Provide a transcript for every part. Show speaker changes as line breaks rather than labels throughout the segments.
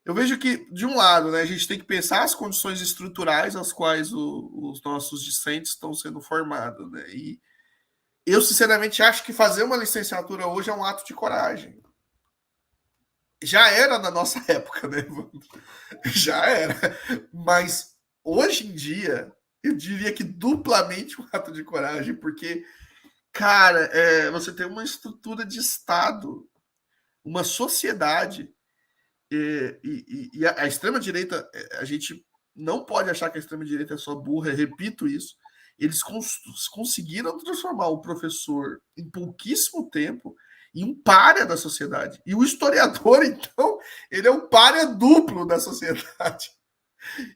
eu vejo que, de um lado, né, a gente tem que pensar as condições estruturais às quais os nossos discentes estão sendo formados, né? E eu, sinceramente, acho que fazer uma licenciatura hoje é um ato de coragem. Já era na nossa época, né? Já era. Mas hoje em dia, eu diria que duplamente um ato de coragem, porque, cara, você tem uma estrutura de Estado, uma sociedade, e a extrema-direita, a gente não pode achar que a extrema-direita é só burra, repito isso. Eles conseguiram transformar o professor em pouquíssimo tempo em um pária da sociedade. E o historiador, então, ele é um pária duplo da sociedade.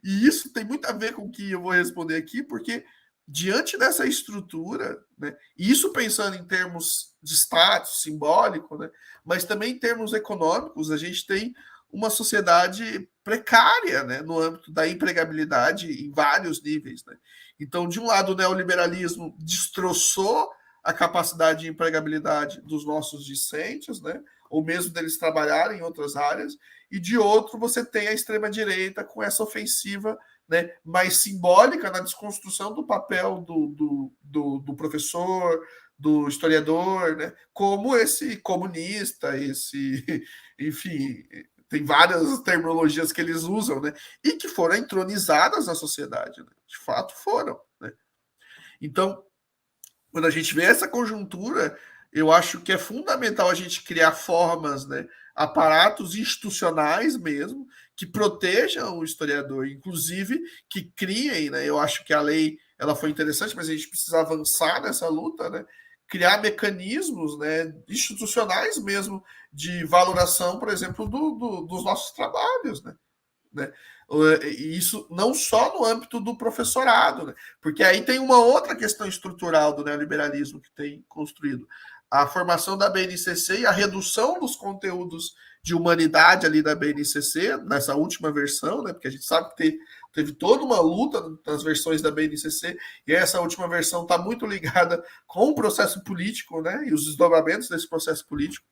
E isso tem muito a ver com o que eu vou responder aqui, porque diante dessa estrutura, né, e isso pensando em termos de status simbólico, né, mas também em termos econômicos, a gente tem uma sociedade precária, né, no âmbito da empregabilidade em vários níveis. Né? Então, de um lado, o neoliberalismo destroçou a capacidade de empregabilidade dos nossos discentes, né, ou mesmo deles trabalharem em outras áreas, e de outro você tem a extrema-direita com essa ofensiva, né, mais simbólica na desconstrução do papel do professor, do historiador, né, como esse comunista, esse, enfim, tem várias terminologias que eles usam, né, e que foram entronizadas na sociedade, né, de fato foram. Né. Então, quando a gente vê essa conjuntura, eu acho que é fundamental a gente criar formas, né, aparatos institucionais mesmo, que protejam o historiador, inclusive que criem, né, eu acho que a lei ela foi interessante, mas a gente precisa avançar nessa luta, né, criar mecanismos, né, institucionais mesmo de valoração, por exemplo, dos nossos trabalhos, né? Né? E isso não só no âmbito do professorado, né? Porque aí tem uma outra questão estrutural do neoliberalismo que tem construído. A formação da BNCC e a redução dos conteúdos de humanidade ali da BNCC, nessa última versão, né? Porque a gente sabe que teve toda uma luta nas versões da BNCC, e essa última versão está muito ligada com o processo político, né? E os desdobramentos desse processo político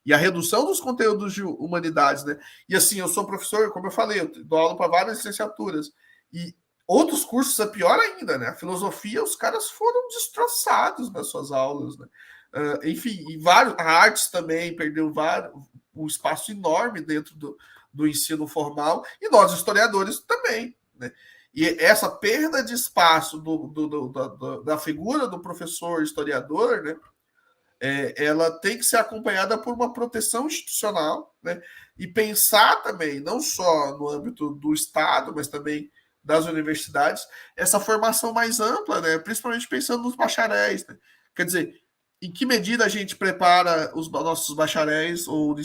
e a redução dos conteúdos de humanidades, né? E assim, eu sou professor, como eu falei, eu dou aula para várias licenciaturas. E outros cursos é pior ainda, né? A filosofia, os caras foram destroçados nas suas aulas, né? Enfim, e vários, a artes também perdeu um espaço enorme dentro do ensino formal, e nós, historiadores, também, né? E essa perda de espaço da figura do professor historiador, né? Ela tem que ser acompanhada por uma proteção institucional, né? E pensar também, não só no âmbito do Estado, mas também das universidades, essa formação mais ampla, né? Principalmente pensando nos bacharéis. Né? Quer dizer, em que medida a gente prepara os nossos bacharéis ou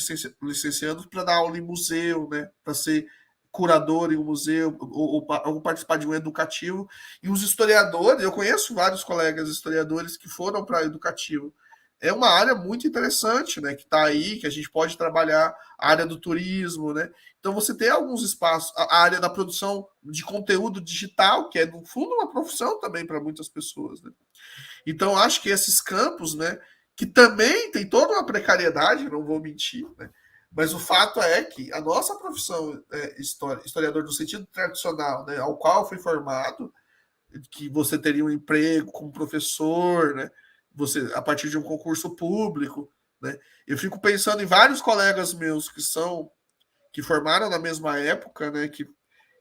licenciados para dar aula em museu, né? Para ser curador em um museu ou participar de um educativo. E os historiadores, eu conheço vários colegas historiadores que foram para educativo, é uma área muito interessante, né? Que está aí, que a gente pode trabalhar a área do turismo, né? Então você tem alguns espaços, a área da produção de conteúdo digital, que é no fundo uma profissão também para muitas pessoas, né? Então acho que esses campos, né? Que também tem toda uma precariedade, não vou mentir, né? Mas o fato é que a nossa profissão historiador no sentido tradicional, né, ao qual fui formado, que você teria um emprego como professor, né? Você a partir de um concurso público, né? Eu fico pensando em vários colegas meus que formaram na mesma época, né? Que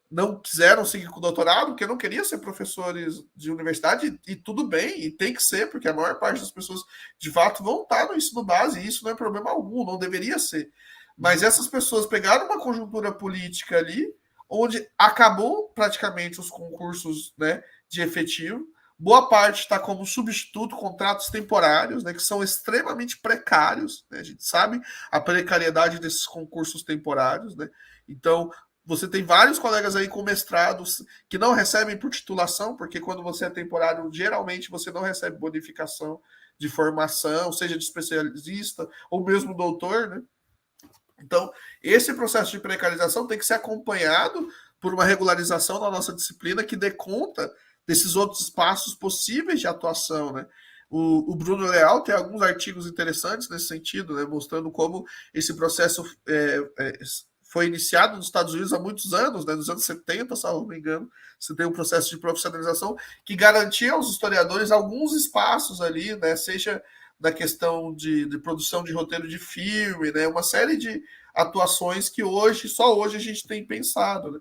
não quiseram seguir com o doutorado, porque não queriam ser professores de universidade, e tudo bem, e tem que ser, porque a maior parte das pessoas, de fato, vão estar no ensino base, e isso não é problema algum, não deveria ser. Mas essas pessoas pegaram uma conjuntura política ali, onde acabou praticamente os concursos, né, de efetivo, boa parte está como substituto, contratos temporários, né, que são extremamente precários, né, a gente sabe a precariedade desses concursos temporários, né, então você tem vários colegas aí com mestrados que não recebem por titulação, porque quando você é temporário, geralmente você não recebe bonificação de formação, seja de especialista ou mesmo doutor, né? Então, esse processo de precarização tem que ser acompanhado por uma regularização da nossa disciplina que dê conta desses outros espaços possíveis de atuação, né? O Bruno Leal tem alguns artigos interessantes nesse sentido, né? Mostrando como esse processo foi iniciado nos Estados Unidos há muitos anos, né, nos anos 70, se não me engano, você tem um processo de profissionalização que garantia aos historiadores alguns espaços ali, né, seja da questão de produção de roteiro de filme, né, uma série de atuações que hoje, só hoje a gente tem pensado. Né?